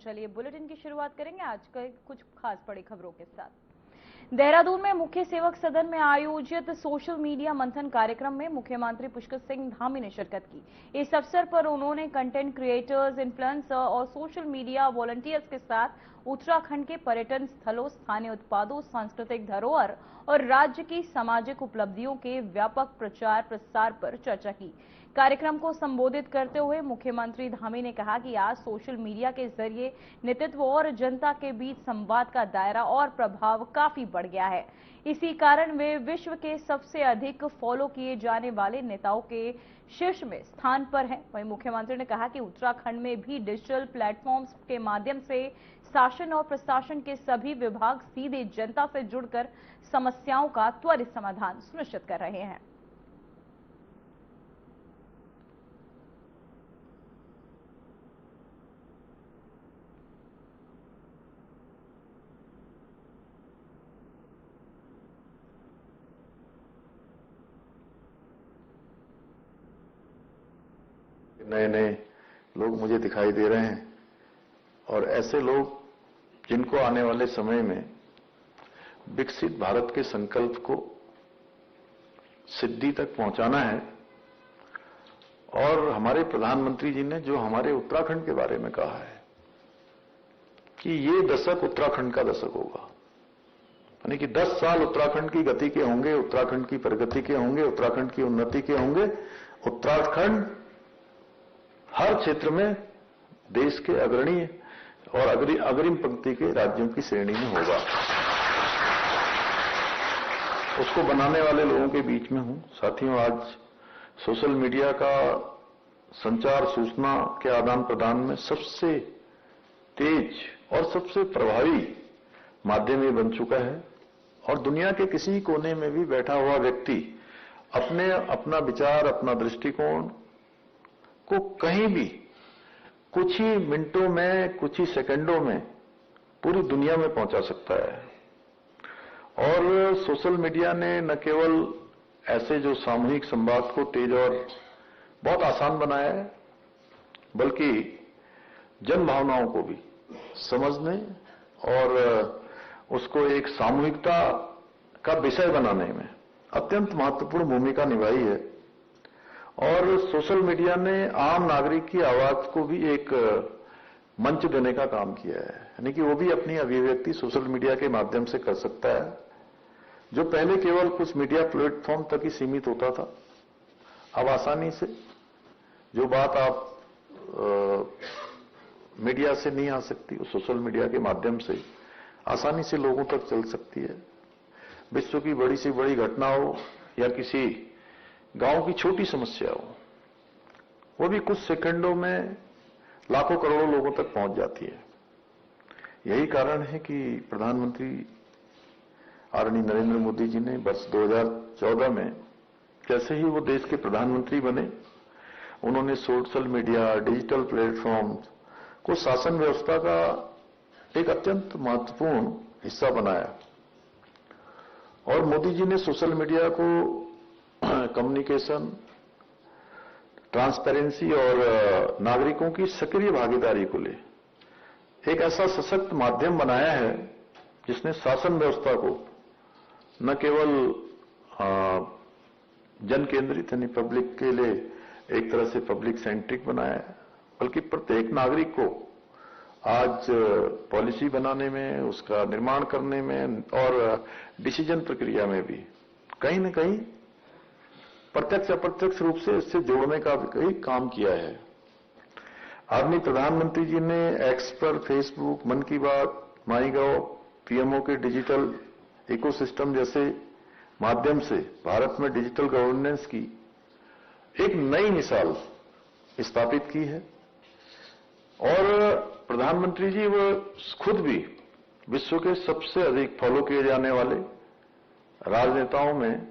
चलिए बुलेटिन की शुरुआत करेंगे आज के कुछ खास बड़ी खबरों के साथ। देहरादून में मुख्य सेवक सदन में आयोजित सोशल मीडिया मंथन कार्यक्रम में मुख्यमंत्री पुष्कर सिंह धामी ने शिरकत की। इस अवसर पर उन्होंने कंटेंट क्रिएटर्स, इन्फ्लुएंसर और सोशल मीडिया वॉलंटियर्स के साथ उत्तराखंड के पर्यटन स्थलों, स्थानीय उत्पादों, सांस्कृतिक धरोहर और राज्य की सामाजिक उपलब्धियों के व्यापक प्रचार प्रसार पर चर्चा की। कार्यक्रम को संबोधित करते हुए मुख्यमंत्री धामी ने कहा कि आज सोशल मीडिया के जरिए नेतृत्व और जनता के बीच संवाद का दायरा और प्रभाव काफी बढ़ गया है। इसी कारण वे विश्व के सबसे अधिक फॉलो किए जाने वाले नेताओं के शीर्ष में स्थान पर हैं। वहीं मुख्यमंत्री ने कहा कि उत्तराखंड में भी डिजिटल प्लेटफॉर्म्स के माध्यम से शासन और प्रशासन के सभी विभाग सीधे जनता से जुड़कर समस्याओं का त्वरित समाधान सुनिश्चित कर रहे हैं। नए नए लोग मुझे दिखाई दे रहे हैं और ऐसे लोग जिनको आने वाले समय में विकसित भारत के संकल्प को सिद्धि तक पहुंचाना है। और हमारे प्रधानमंत्री जी ने जो हमारे उत्तराखंड के बारे में कहा है कि ये दशक उत्तराखंड का दशक होगा, यानी कि 10 साल उत्तराखंड की गति के होंगे, उत्तराखंड की प्रगति के होंगे, उत्तराखंड की उन्नति के होंगे। उत्तराखंड हर क्षेत्र में देश के अग्रणी और अग्रिम पंक्ति के राज्यों की श्रेणी में होगा। उसको बनाने वाले लोगों के बीच में हूं। साथियों, आज सोशल मीडिया का संचार सूचना के आदान प्रदान में सबसे तेज और सबसे प्रभावी माध्यम ये बन चुका है और दुनिया के किसी कोने में भी बैठा हुआ व्यक्ति अपना विचार, अपना दृष्टिकोण को कहीं भी कुछ ही मिनटों में, कुछ ही सेकंडों में पूरी दुनिया में पहुंचा सकता है। और सोशल मीडिया ने न केवल ऐसे जो सामूहिक संवाद को तेज और बहुत आसान बनाया है, बल्कि जन भावनाओं को भी समझने और उसको एक सामूहिकता का विषय बनाने में अत्यंत महत्वपूर्ण भूमिका निभाई है। और सोशल मीडिया ने आम नागरिक की आवाज को भी एक मंच देने का काम किया है, यानी कि वो भी अपनी अभिव्यक्ति सोशल मीडिया के माध्यम से कर सकता है। जो पहले केवल कुछ मीडिया प्लेटफॉर्म तक ही सीमित होता था, अब आसानी से जो बात आप मीडिया से नहीं आ सकती, वो सोशल मीडिया के माध्यम से आसानी से लोगों तक चल सकती है। विश्व की बड़ी से बड़ी घटना हो या किसी गांव की छोटी समस्या हो, वो भी कुछ सेकंडों में लाखों करोड़ों लोगों तक पहुंच जाती है। यही कारण है कि प्रधानमंत्री आदरणीय नरेंद्र मोदी जी ने वर्ष 2014 में जैसे ही वो देश के प्रधानमंत्री बने, उन्होंने सोशल मीडिया, डिजिटल प्लेटफॉर्म को शासन व्यवस्था का एक अत्यंत महत्वपूर्ण हिस्सा बनाया। और मोदी जी ने सोशल मीडिया को कम्युनिकेशन, ट्रांसपेरेंसी और नागरिकों की सक्रिय भागीदारी को ले एक ऐसा सशक्त माध्यम बनाया है जिसने शासन व्यवस्था को न केवल जन केंद्रित यानी पब्लिक के लिए एक तरह से पब्लिक सेंट्रिक बनाया है, बल्कि प्रत्येक नागरिक को आज पॉलिसी बनाने में, उसका निर्माण करने में और डिसीजन प्रक्रिया में भी कहीं न कहीं प्रत्यक्ष अप्रत्यक्ष रूप से इससे जोड़ने का भी कई काम किया है। आदरणीय प्रधानमंत्री जी ने एक्स पर, फेसबुक, मन की बात, माईगव, पीएमओ के डिजिटल इकोसिस्टम जैसे माध्यम से भारत में डिजिटल गवर्नेंस की एक नई मिसाल स्थापित की है। और प्रधानमंत्री जी वो खुद भी विश्व के सबसे अधिक फॉलो किए जाने वाले राजनेताओं में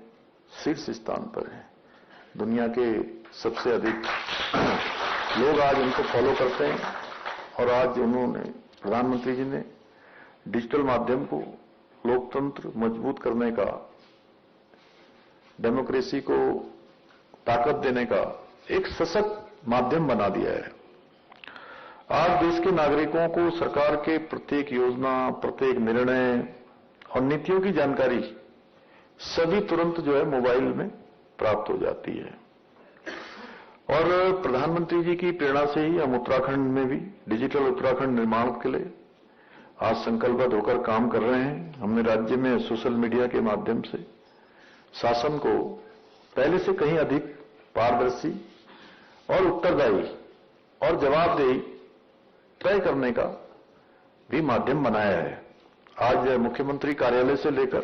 शीर्ष स्थान पर हैं। दुनिया के सबसे अधिक लोग आज उनको फॉलो करते हैं और आज उन्होंने, प्रधानमंत्री जी ने डिजिटल माध्यम को लोकतंत्र मजबूत करने का, डेमोक्रेसी को ताकत देने का एक सशक्त माध्यम बना दिया है। आज देश के नागरिकों को सरकार के प्रत्येक योजना, प्रत्येक निर्णय और नीतियों की जानकारी सभी तुरंत जो है मोबाइल में प्राप्त हो जाती है। और प्रधानमंत्री जी की प्रेरणा से ही हम उत्तराखंड में भी डिजिटल उत्तराखंड निर्माण के लिए आज संकल्पबद्ध होकर काम कर रहे हैं। हमने राज्य में सोशल मीडिया के माध्यम से शासन को पहले से कहीं अधिक पारदर्शी और उत्तरदायी और जवाबदेही तय करने का भी माध्यम बनाया है। आज मुख्यमंत्री कार्यालय से लेकर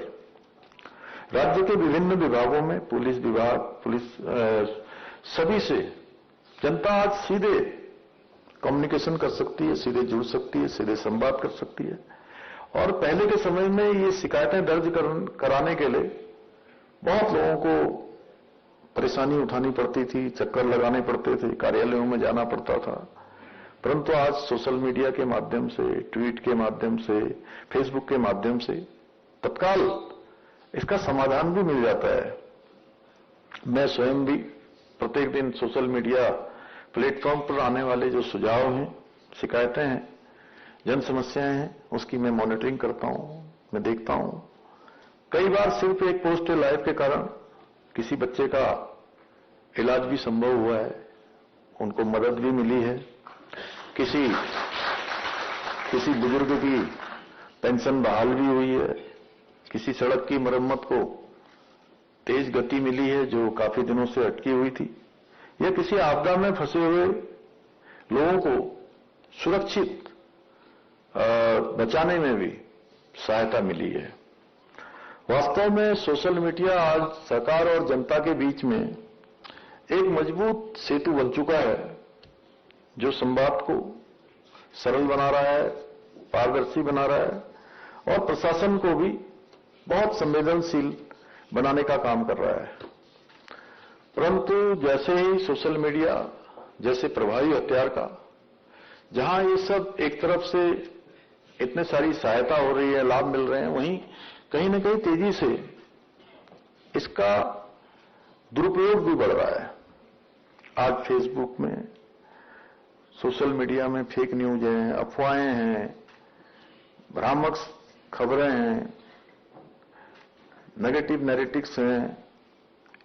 राज्य के विभिन्न विभागों में पुलिस विभाग, सभी से जनता आज सीधे कम्युनिकेशन कर सकती है, सीधे जुड़ सकती है, सीधे संवाद कर सकती है। और पहले के समय में ये शिकायतें दर्ज कराने के लिए बहुत लोगों को परेशानी उठानी पड़ती थी, चक्कर लगाने पड़ते थे, कार्यालयों में जाना पड़ता था। परंतु आज सोशल मीडिया के माध्यम से, ट्वीट के माध्यम से, फेसबुक के माध्यम से तत्काल इसका समाधान भी मिल जाता है। मैं स्वयं भी प्रत्येक दिन सोशल मीडिया प्लेटफॉर्म पर आने वाले जो सुझाव हैं, शिकायतें हैं, जन समस्याएं हैं, उसकी मैं मॉनिटरिंग करता हूं, मैं देखता हूं। कई बार सिर्फ एक पोस्ट लाइव के कारण किसी बच्चे का इलाज भी संभव हुआ है, उनको मदद भी मिली है, किसी बुजुर्ग की पेंशन बहाल भी हुई है, किसी सड़क की मरम्मत को तेज गति मिली है जो काफी दिनों से अटकी हुई थी, या किसी आपदा में फंसे हुए लोगों को सुरक्षित बचाने में भी सहायता मिली है। वास्तव में सोशल मीडिया आज सरकार और जनता के बीच में एक मजबूत सेतु बन चुका है, जो संवाद को सरल बना रहा है, पारदर्शी बना रहा है और प्रशासन को भी बहुत संवेदनशील बनाने का काम कर रहा है। परंतु जैसे ही सोशल मीडिया जैसे प्रभावी हथियार का, जहां ये सब एक तरफ से इतने सारी सहायता हो रही है, लाभ मिल रहे हैं, वहीं कहीं न कहीं तेजी से इसका दुरुपयोग भी बढ़ रहा है। आज फेसबुक में, सोशल मीडिया में फेक न्यूज हैं, अफवाहें हैं, भ्रामक खबरें हैं, नेगेटिव नैरेटिव्स हैं।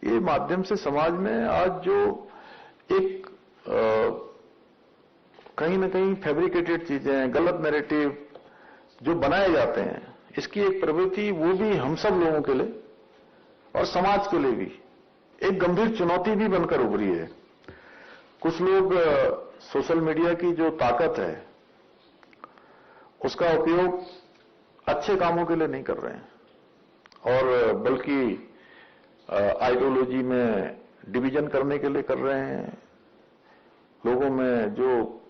ये माध्यम से समाज में आज जो एक कहीं न कहीं फैब्रिकेटेड चीजें, गलत नैरेटिव जो बनाए जाते हैं, इसकी एक प्रवृत्ति वो भी हम सब लोगों के लिए और समाज के लिए भी एक गंभीर चुनौती भी बनकर उभरी है। कुछ लोग सोशल मीडिया की जो ताकत है उसका उपयोग अच्छे कामों के लिए नहीं कर रहे हैं और बल्कि आइडियोलॉजी में डिवीजन करने के लिए कर रहे हैं। लोगों में जो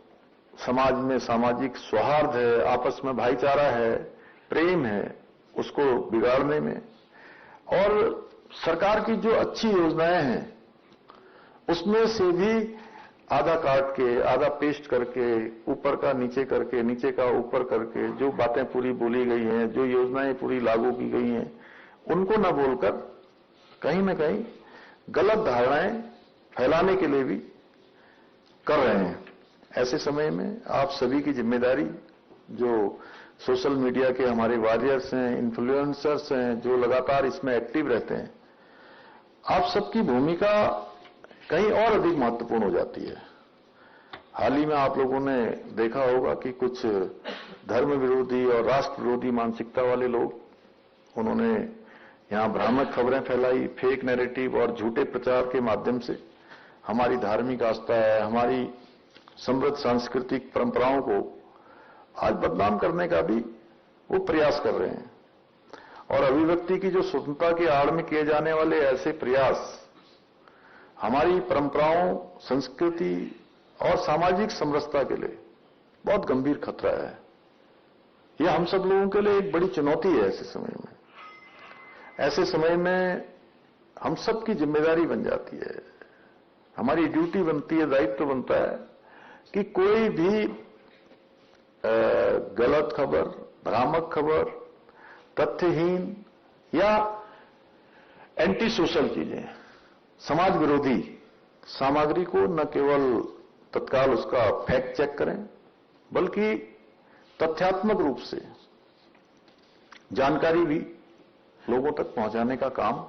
समाज में सामाजिक सौहार्द है, आपस में भाईचारा है, प्रेम है, उसको बिगाड़ने में। और सरकार की जो अच्छी योजनाएं हैं उसमें से भी आधा काट के, आधा पेस्ट करके, ऊपर का नीचे करके, नीचे का ऊपर करके जो बातें पूरी बोली गई हैं, जो योजनाएं पूरी लागू की गई हैं, उनको न बोलकर कहीं न कहीं गलत धारणाएं फैलाने के लिए भी कर रहे हैं। ऐसे समय में आप सभी की जिम्मेदारी, जो सोशल मीडिया के हमारे वॉरियर्स हैं, इन्फ्लुएंसर्स हैं, जो लगातार इसमें एक्टिव रहते हैं, आप सबकी भूमिका कहीं और अधिक महत्वपूर्ण हो जाती है। हाल ही में आप लोगों ने देखा होगा कि कुछ धर्म विरोधी और राष्ट्र विरोधी मानसिकता वाले लोग, उन्होंने यहां भ्रामक खबरें फैलाई, फेक नैरेटिव और झूठे प्रचार के माध्यम से हमारी धार्मिक आस्था है, हमारी समृद्ध सांस्कृतिक परंपराओं को आज बदनाम करने का भी वो प्रयास कर रहे हैं। और अभिव्यक्ति की जो स्वतंत्रता की आड़ में किए जाने वाले ऐसे प्रयास हमारी परंपराओं, संस्कृति और सामाजिक समरसता के लिए बहुत गंभीर खतरा है। यह हम सब लोगों के लिए एक बड़ी चुनौती है। ऐसे समय में हम सब की जिम्मेदारी बन जाती है, हमारी ड्यूटी बनती है, दायित्व बनता है कि कोई भी गलत खबर, भ्रामक खबर, तथ्यहीन या एंटी सोशल चीजें, समाज विरोधी सामग्री को न केवल तत्काल उसका फैक्ट चेक करें, बल्कि तथ्यात्मक रूप से जानकारी भी लोगों तक पहुंचाने का काम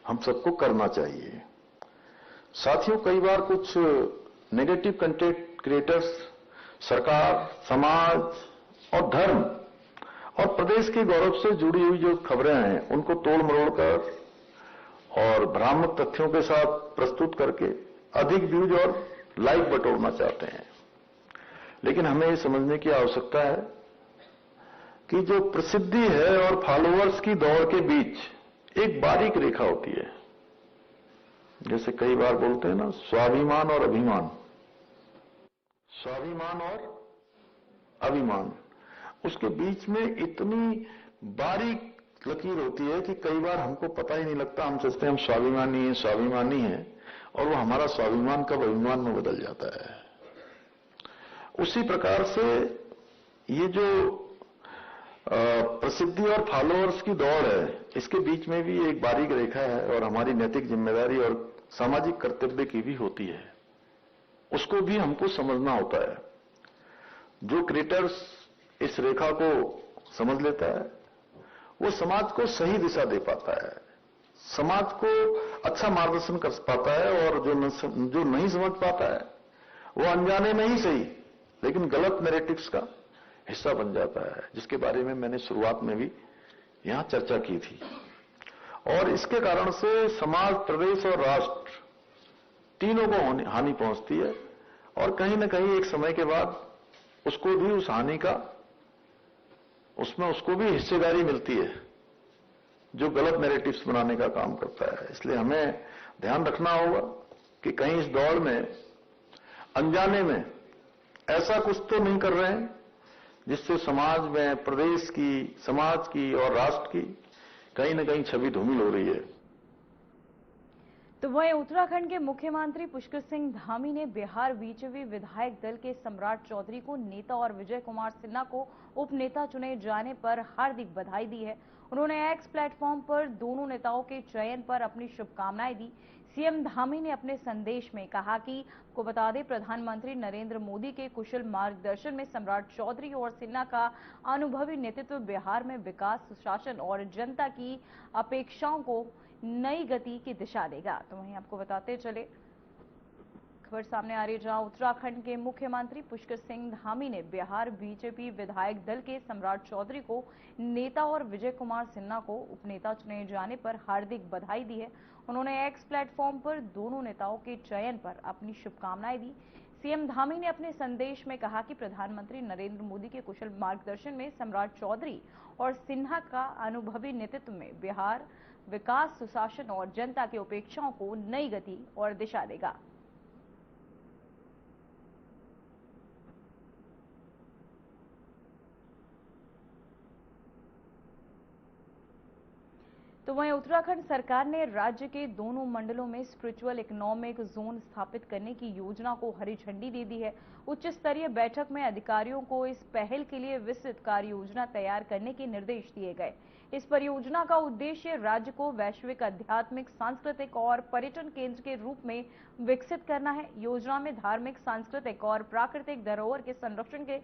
हम सबको करना चाहिए। साथियों, कई बार कुछ नेगेटिव कंटेंट क्रिएटर्स सरकार, समाज और धर्म और प्रदेश के गौरव से जुड़ी हुई जो खबरें हैं उनको तोड़ मरोड़ कर और भ्रामक तथ्यों के साथ प्रस्तुत करके अधिक व्यूज और लाइक बटोरना चाहते हैं। लेकिन हमें ये समझने की आवश्यकता है कि जो प्रसिद्धि है और फॉलोअर्स की दौड़ के बीच एक बारीक रेखा होती है। जैसे कई बार बोलते हैं ना, स्वाभिमान और अभिमान, स्वाभिमान और अभिमान, उसके बीच में इतनी बारीक लकीर होती है कि कई बार हमको पता ही नहीं लगता। हम सोचते हैं हम स्वाभिमानी हैं और वो हमारा स्वाभिमान कब अभिमान में बदल जाता है। उसी प्रकार से ये जो प्रसिद्धि और फॉलोअर्स की दौड़ है, इसके बीच में भी एक बारीक रेखा है और हमारी नैतिक जिम्मेदारी और सामाजिक कर्तव्य की भी होती है। उसको भी हमको समझना होता है। जो क्रिएटर्स इस रेखा को समझ लेता है वो समाज को सही दिशा दे पाता है, समाज को अच्छा मार्गदर्शन कर पाता है, और जो नहीं समझ पाता है वो अनजाने में ही सही लेकिन गलत नैरेटिव्स का हिस्सा बन जाता है, जिसके बारे में मैंने शुरुआत में भी यहां चर्चा की थी। और इसके कारण से समाज, प्रदेश और राष्ट्र तीनों को हानि पहुंचती है और कहीं न कहीं एक समय के बाद उसको भी उस हानि का, उसमें उसको भी हिस्सेदारी मिलती है जो गलत नैरेटिव्स बनाने का काम करता है। इसलिए हमें ध्यान रखना होगा कि कहीं इस दौड़ में अनजाने में ऐसा कुछ तो नहीं कर रहे हैं जिससे समाज में, प्रदेश की, समाज की और राष्ट्र की कहीं न कहीं छवि धूमिल हो रही है। तो वहीं उत्तराखंड के मुख्यमंत्री पुष्कर सिंह धामी ने बिहार बीजेपी विधायक दल के सम्राट चौधरी को नेता और विजय कुमार सिन्हा को उपनेता चुने जाने पर हार्दिक बधाई दी है। उन्होंने एक्स प्लेटफॉर्म पर दोनों नेताओं के चयन पर अपनी शुभकामनाएं दी। सीएम धामी ने अपने संदेश में कहा कि आपको बता दें, प्रधानमंत्री नरेंद्र मोदी के कुशल मार्गदर्शन में सम्राट चौधरी और सिन्हा का अनुभवी नेतृत्व बिहार में विकास, सुशासन और जनता की अपेक्षाओं को नई गति की दिशा देगा। तो वहीं आपको बताते चले, खबर सामने आ रही है जहां उत्तराखंड के मुख्यमंत्री पुष्कर सिंह धामी ने बिहार बीजेपी विधायक दल के सम्राट चौधरी को नेता और विजय कुमार सिन्हा को उपनेता चुने जाने पर हार्दिक बधाई दी है। उन्होंने एक्स प्लेटफॉर्म पर दोनों नेताओं के चयन पर अपनी शुभकामनाएं दी। सीएम धामी ने अपने संदेश में कहा कि प्रधानमंत्री नरेंद्र मोदी के कुशल मार्गदर्शन में सम्राट चौधरी और सिन्हा का अनुभवी नेतृत्व में बिहार विकास, सुशासन और जनता की अपेक्षाओं को नई गति और दिशा देगा। तो वहीं उत्तराखंड सरकार ने राज्य के दोनों मंडलों में स्पिरिचुअल इकोनॉमिक जोन स्थापित करने की योजना को हरी झंडी दे दी है। उच्च स्तरीय बैठक में अधिकारियों को इस पहल के लिए विस्तृत कार्य योजना तैयार करने के निर्देश दिए गए। इस परियोजना का उद्देश्य राज्य को वैश्विक आध्यात्मिक, सांस्कृतिक और पर्यटन केंद्र के रूप में विकसित करना है। योजना में धार्मिक, सांस्कृतिक और प्राकृतिक धरोहर के संरक्षण के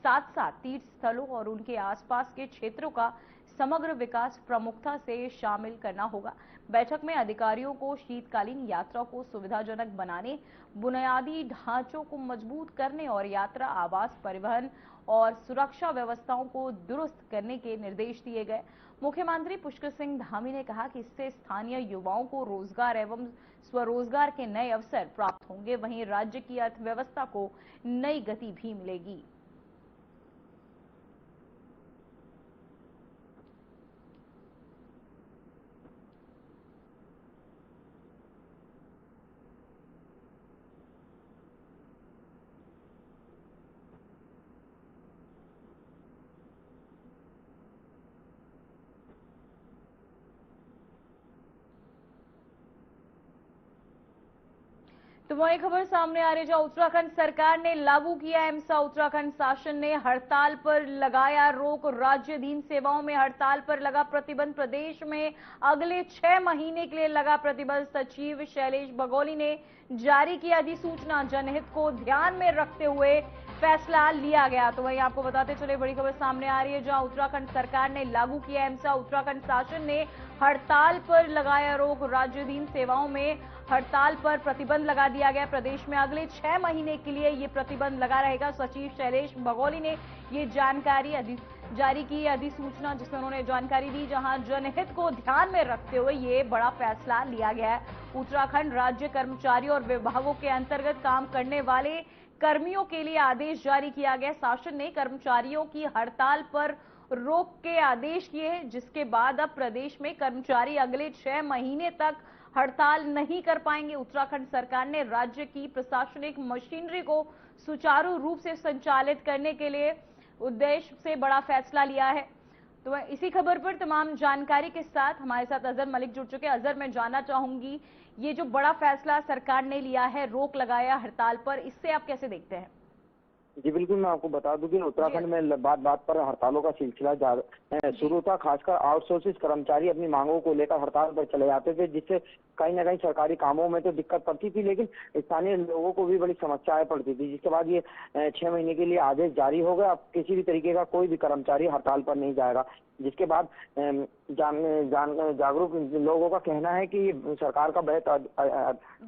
साथ साथ तीर्थ स्थलों और उनके आसपास के क्षेत्रों का समग्र विकास प्रमुखता से शामिल करना होगा। बैठक में अधिकारियों को शीतकालीन यात्रा को सुविधाजनक बनाने, बुनियादी ढांचों को मजबूत करने और यात्रा, आवास, परिवहन और सुरक्षा व्यवस्थाओं को दुरुस्त करने के निर्देश दिए गए। मुख्यमंत्री पुष्कर सिंह धामी ने कहा कि इससे स्थानीय युवाओं को रोजगार एवं स्वरोजगार के नए अवसर प्राप्त होंगे, वहीं राज्य की अर्थव्यवस्था को नई गति भी मिलेगी। तो वही खबर सामने आ रही है, जहां उत्तराखंड सरकार ने लागू किया एमसा। उत्तराखंड शासन ने हड़ताल पर लगाया रोक। राज्याधीन सेवाओं में हड़ताल पर लगा प्रतिबंध। प्रदेश में अगले 6 महीने के लिए लगा प्रतिबंध। सचिव शैलेश बगोली ने जारी की अधिसूचना। जनहित को ध्यान में रखते हुए फैसला लिया गया। तो वहीं आपको बताते चले, बड़ी खबर सामने आ रही है, जहां उत्तराखंड सरकार ने लागू किया एमसा। उत्तराखंड शासन ने हड़ताल पर लगाया रोक। राज्याधीन सेवाओं में हड़ताल पर प्रतिबंध लगा दिया गया। प्रदेश में अगले 6 महीने के लिए ये प्रतिबंध लगा रहेगा। सचिव शैलेश बगोली ने ये जानकारी जारी की अधिसूचना, जिसमें उन्होंने जानकारी दी, जहां जनहित को ध्यान में रखते हुए ये बड़ा फैसला लिया गया है। उत्तराखंड राज्य कर्मचारियों और विभागों के अंतर्गत काम करने वाले कर्मियों के लिए आदेश जारी किया गया। शासन ने कर्मचारियों की हड़ताल पर रोक के आदेश किए हैं, जिसके बाद अब प्रदेश में कर्मचारी अगले 6 महीने तक हड़ताल नहीं कर पाएंगे। उत्तराखंड सरकार ने राज्य की प्रशासनिक मशीनरी को सुचारू रूप से संचालित करने के लिए उद्देश्य से बड़ा फैसला लिया है। तो मैं इसी खबर पर तमाम जानकारी के साथ हमारे साथ अजहर मलिक जुड़ चुके हैं। अजहर, मैं जानना चाहूंगी, ये जो बड़ा फैसला सरकार ने लिया है, रोक लगाया हड़ताल पर, इससे आप कैसे देखते हैं? जी बिल्कुल, मैं आपको बता दूं कि उत्तराखंड में बात बात पर हड़तालों का सिलसिला शुरू था। खासकर आउटसोर्सिंग कर्मचारी अपनी मांगों को लेकर हड़ताल पर चले जाते थे, जिससे कहीं ना कहीं सरकारी कामों में तो दिक्कत पड़ती थी, लेकिन स्थानीय लोगों को भी बड़ी समस्याएं पड़ती थी। जिसके बाद ये 6 महीने के लिए आदेश जारी हो गया। अब किसी भी तरीके का कोई भी कर्मचारी हड़ताल पर नहीं जाएगा। जिसके बाद जागरूक लोगों का कहना है कि सरकार का बहुत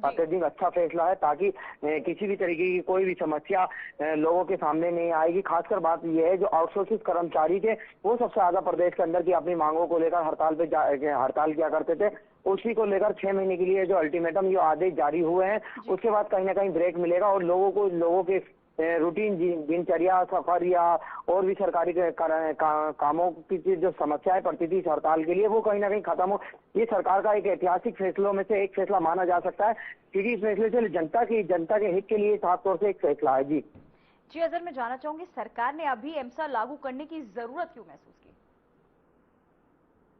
अत्यधिक अच्छा फैसला है, ताकि किसी भी तरीके की कोई भी समस्या लोगों के सामने नहीं आएगी। खासकर बात यह है, जो आउटसोर्सिंग कर्मचारी थे वो सबसे ज्यादा प्रदेश के अंदर की अपनी मांगों को लेकर हड़ताल किया करते थे। उसी को लेकर 6 महीने के लिए जो अल्टीमेटम, जो आदेश जारी हुए हैं, उसके बाद कहीं ना कहीं ब्रेक मिलेगा और लोगों के रूटीन दिनचर्या, सफर या और भी सरकारी कामों की जो समस्याएं पड़ती थी इस हड़ताल के लिए, वो कहीं ना कहीं खत्म हो। ये सरकार का एक ऐतिहासिक फैसलों में से एक फैसला माना जा सकता है, क्योंकि इस फैसले से जनता के हित के लिए खासतौर से एक फैसला है। जी अजहर, मैं जानना चाहूंगी, सरकार ने अभी एमसा लागू करने की जरूरत क्यों महसूस की?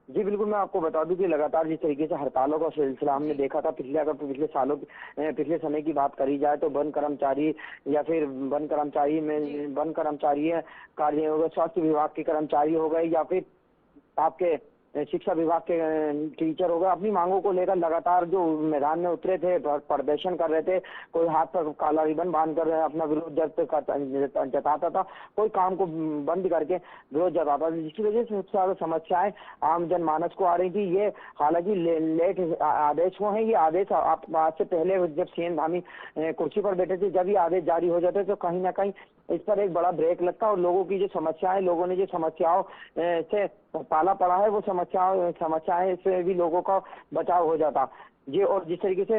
जी बिल्कुल, मैं आपको बता दूं कि लगातार जिस तरीके से हड़तालों का सिलसिला हमने देखा था पिछले समय की बात करी जाए तो वन कर्मचारी या फिर वन कर्मचारी कार्य हो गए, स्वास्थ्य विभाग के कर्मचारी हो गए, या फिर आपके शिक्षा विभाग के टीचर हो गए, अपनी मांगों को लेकर लगातार जो मैदान में उतरे थे, प्रदर्शन कर रहे थे। कोई हाथ पर काला रिबन बांध कर अपना विरोध जताता था, कोई काम को बंद करके विरोध जताता था, जिसकी वजह से सबसे ज्यादा समस्याएं आम जनमानस को आ रही थी। ये हालांकि लेट आदेश हुए हैं। ये आदेश आज से पहले जब सीएम धामी कुर्सी पर बैठे थे, जब ये आदेश जारी हो जाते तो कहीं ना कहीं इस पर एक बड़ा ब्रेक लगता और लोगों की जो समस्याएं, लोगों ने जो समस्याओं से पाला पड़ा है, वो समस्याएं से भी लोगों का बचाव हो जाता जी। और जिस तरीके से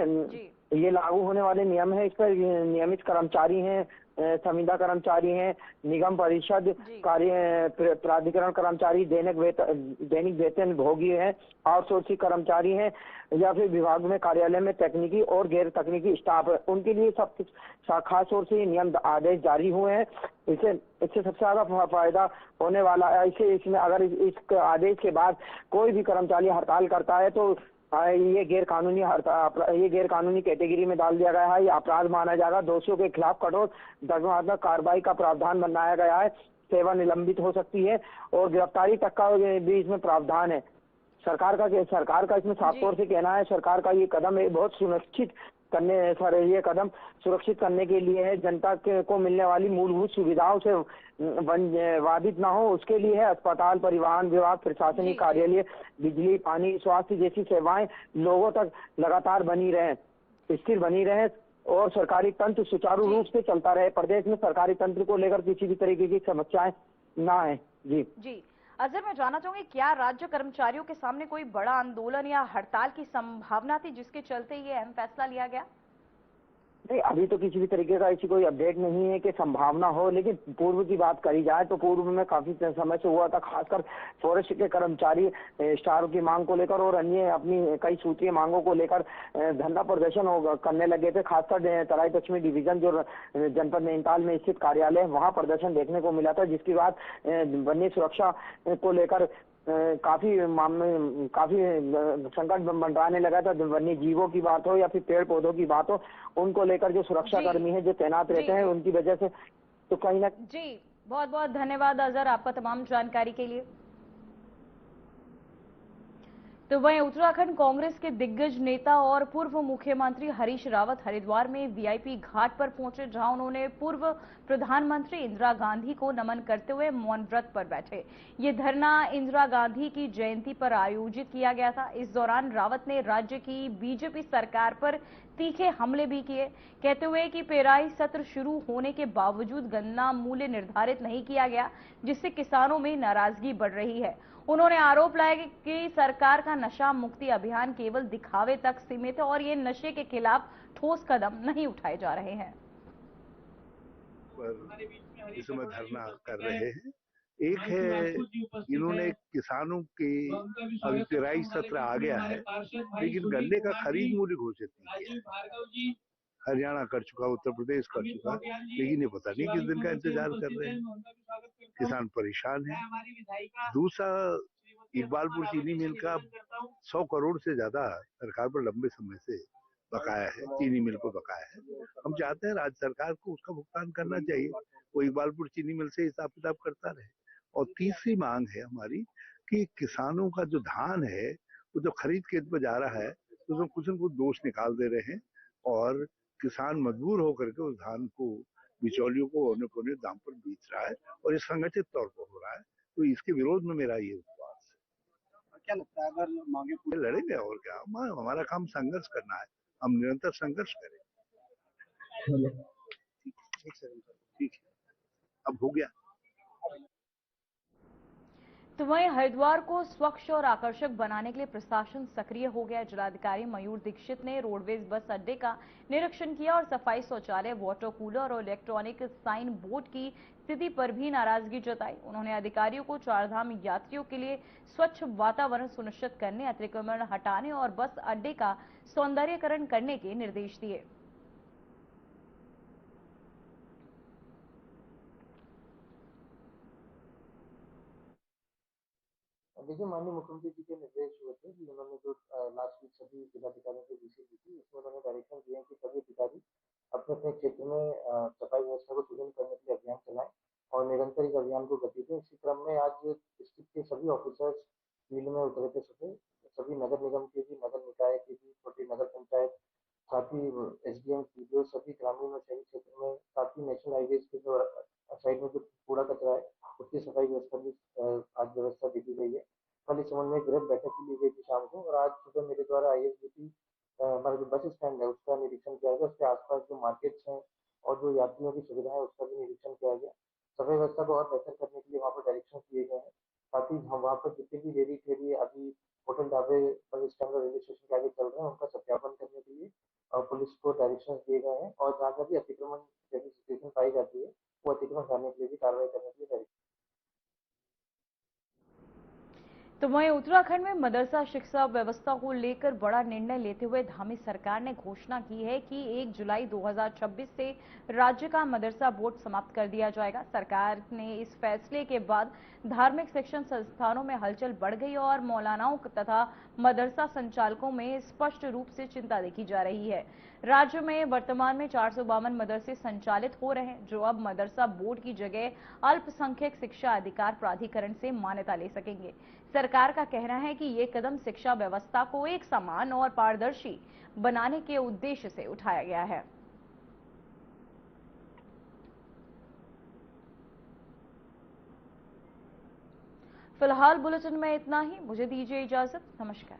ये लागू होने वाले नियम है, इस पर नियमित कर्मचारी हैं, संविदा कर्मचारी हैं, निगम परिषद कार्य प्राधिकरण कर्मचारी, दैनिक वेतन भोगी हैं, आउटसोर्सिंग कर्मचारी हैं, या फिर विभाग में कार्यालय में तकनीकी और गैर तकनीकी स्टाफ है, उनके लिए सब खास तौर से नियम आदेश जारी हुए हैं। इससे सबसे ज्यादा फायदा होने वाला है। इसमें अगर इस आदेश के बाद कोई भी कर्मचारी हड़ताल करता है तो ये गैर कानूनी कैटेगरी में डाल दिया गया है। ये अपराध माना जाएगा। दोषियों के खिलाफ कठोर दंडात्मक कार्रवाई का प्रावधान बनाया गया है। सेवा निलंबित हो सकती है और गिरफ्तारी तक का भी इसमें प्रावधान है। सरकार का इसमें साफ तौर से कहना है, सरकार का ये कदम बहुत ये कदम सुरक्षित करने के लिए है। जनता को मिलने वाली मूलभूत सुविधाओं से बाधित ना हो, उसके लिए है। अस्पताल, परिवहन विभाग, प्रशासनिक कार्यालय, बिजली, पानी, स्वास्थ्य जैसी सेवाएं लोगों तक लगातार स्थिर बनी रहे और सरकारी तंत्र सुचारू रूप से चलता रहे। प्रदेश में सरकारी तंत्र को लेकर किसी भी तरीके की समस्याएं ना है। जी अजहर, मैं जानना चाहूंगी, क्या राज्य कर्मचारियों के सामने कोई बड़ा आंदोलन या हड़ताल की संभावना थी, जिसके चलते ये अहम फैसला लिया गया? नहीं, अभी तो किसी भी तरीके का ऐसी कोई अपडेट नहीं है कि संभावना हो, लेकिन पूर्व की बात करी जाए तो पूर्व में काफी समय से हुआ था। खासकर फॉरेस्ट के कर्मचारी स्टार की मांग को लेकर और अन्य अपनी कई सूत्रीय मांगों को लेकर धरना प्रदर्शन करने लगे थे। खासकर तराई पश्चिमी डिवीजन जो जनपद नैनीताल में स्थित कार्यालय है, वहाँ प्रदर्शन देखने को मिला था, जिसके बाद वन्य सुरक्षा को लेकर काफी संकट मंडराने लगा था। वन्य जीवों की बात हो या फिर पेड़ पौधों की बात हो, उनको लेकर जो सुरक्षा जी कर्मी है जो तैनात रहते जी हैं, उनकी वजह से तो कहीं ना जी, बहुत बहुत धन्यवाद अजहर आपका तमाम जानकारी के लिए। तो वहीं उत्तराखंड कांग्रेस के दिग्गज नेता और पूर्व मुख्यमंत्री हरीश रावत हरिद्वार में वीआईपी घाट पर पहुंचे, जहां उन्होंने पूर्व प्रधानमंत्री इंदिरा गांधी को नमन करते हुए मौन व्रत पर बैठे। ये धरना इंदिरा गांधी की जयंती पर आयोजित किया गया था। इस दौरान रावत ने राज्य की बीजेपी सरकार पर तीखे हमले भी किए, कहते हुए कि पेराई सत्र शुरू होने के बावजूद गन्ना मूल्य निर्धारित नहीं किया गया, जिससे किसानों में नाराजगी बढ़ रही है। उन्होंने आरोप लगाया कि सरकार का नशा मुक्ति अभियान केवल दिखावे तक सीमित है और ये नशे के खिलाफ ठोस कदम नहीं उठाए जा रहे हैं। पर इस समय धरना कर रहे हैं। एक है, इन्होंने किसानों के अभी पेराई सत्र आ गया है, लेकिन गन्ने का खरीद मूल्य घोषित नहीं किया। हरियाणा कर चुका, उत्तर प्रदेश कर चुका, लेकिन ये पता नहीं किस दिन का इंतजार कर रहे हैं। किसान परेशान है। दूसरा, इकबालपुर चीनी मिल का 100 करोड़ से ज्यादा सरकार पर लंबे समय से बकाया है, चीनी मिल को बकाया है। हम चाहते हैं राज्य सरकार को उसका भुगतान करना चाहिए, वो इकबालपुर चीनी मिल से हिसाब किताब करता रहे। और तीसरी मांग है हमारी कि किसानों का जो धान है वो जो खरीद खेत पर जा रहा है, तो उसमें कुछ न कुछ दोष निकाल दे रहे हैं और किसान मजबूर होकर के उस धान को बिचौलियों को औने पौने दाम पर बेच रहा है और ये संगठित तौर पर हो रहा है। तो इसके विरोध में मेरा ये उपवास है। क्या लगता है अगर मांगे पूरी लड़ेंगे और क्या, हमारा काम संघर्ष करना है, हम निरंतर संघर्ष करें। ठीक है, अब हो गया। तो वहीं हरिद्वार को स्वच्छ और आकर्षक बनाने के लिए प्रशासन सक्रिय हो गया। जिलाधिकारी मयूर दीक्षित ने रोडवेज बस अड्डे का निरीक्षण किया और सफाई, शौचालय, वाटर कूलर और इलेक्ट्रॉनिक साइन बोर्ड की स्थिति पर भी नाराजगी जताई। उन्होंने अधिकारियों को चारधाम यात्रियों के लिए स्वच्छ वातावरण सुनिश्चित करने, अतिक्रमण हटाने और बस अड्डे का सौंदर्यीकरण करने के निर्देश दिए। देखिए, माननीय मुख्यमंत्री जी के निर्देश हुए थे कि उन्होंने जो लास्ट वीक सभी जिलाधिकारियों की मीटिंग की थी, उसमें उन्होंने डायरेक्शन दिए हैं कि सभी अधिकारी अपने अपने क्षेत्र में सफाई व्यवस्था को सुदृढ़ करने के लिए अभियान चलाएं और निरंतर इस अभियान को गति दें। इसी क्रम में आज डिस्ट्रिक्ट के सभी ऑफिसर्स फील्ड में उतरे थे, सभी नगर निगम के भी, नगर निकाय के भी, छोटी नगर पंचायत, साथ ही एसडीएम, पीडीओ, सभी ग्रामीण और शहरी क्षेत्र में, साथ ही नेशनल हाईवेज के जो साइड में जो कूड़ा कचरा है उसकी सफाई व्यवस्था भी आज व्यवस्था दी गई है। कल इस संबंध में एक वृहद बैठक भी ली गई थी शाम को, और आज सुबह मेरे द्वारा आईएसबीटी हमारा जो बस स्टैंड है उसका निरीक्षण किया गया। उसके आसपास जो मार्केट्स हैं और जो यात्रियों की सुविधा है उसका भी निरीक्षण किया गया। सफाई व्यवस्था को और बेहतर करने के लिए वहाँ पर डायरेक्शन दिए गए हैं। साथ ही हम वहाँ पर जितने भी रेडी के लिए अभी होटल, ढाबे, बस स्टैंड और रेलवे स्टेशन के आगे चल रहे हैं, उनका सत्यापन करने के लिए पुलिस को डायरेक्शन दिए गए हैं और जहाँ जहाँ भी अतिक्रमण जैसी सिचुएशन पाई जाती है वो अतिक्रमण हटाने के लिए भी कार्रवाई करने के लिए डायरेक्शन। तो वहीं उत्तराखंड में मदरसा शिक्षा व्यवस्था को लेकर बड़ा निर्णय लेते हुए धामी सरकार ने घोषणा की है कि 1 जुलाई 2026 से राज्य का मदरसा बोर्ड समाप्त कर दिया जाएगा। सरकार ने इस फैसले के बाद धार्मिक शिक्षण संस्थानों में हलचल बढ़ गई और मौलानाओं तथा मदरसा संचालकों में स्पष्ट रूप से चिंता देखी जा रही है। राज्य में वर्तमान में 452 मदरसे संचालित हो रहे हैं, जो अब मदरसा बोर्ड की जगह अल्पसंख्यक शिक्षा अधिकार प्राधिकरण से मान्यता ले सकेंगे। सरकार का कहना है कि ये कदम शिक्षा व्यवस्था को एक समान और पारदर्शी बनाने के उद्देश्य से उठाया गया है। फिलहाल बुलेटिन में इतना ही। मुझे दीजिए इजाजत। नमस्कार।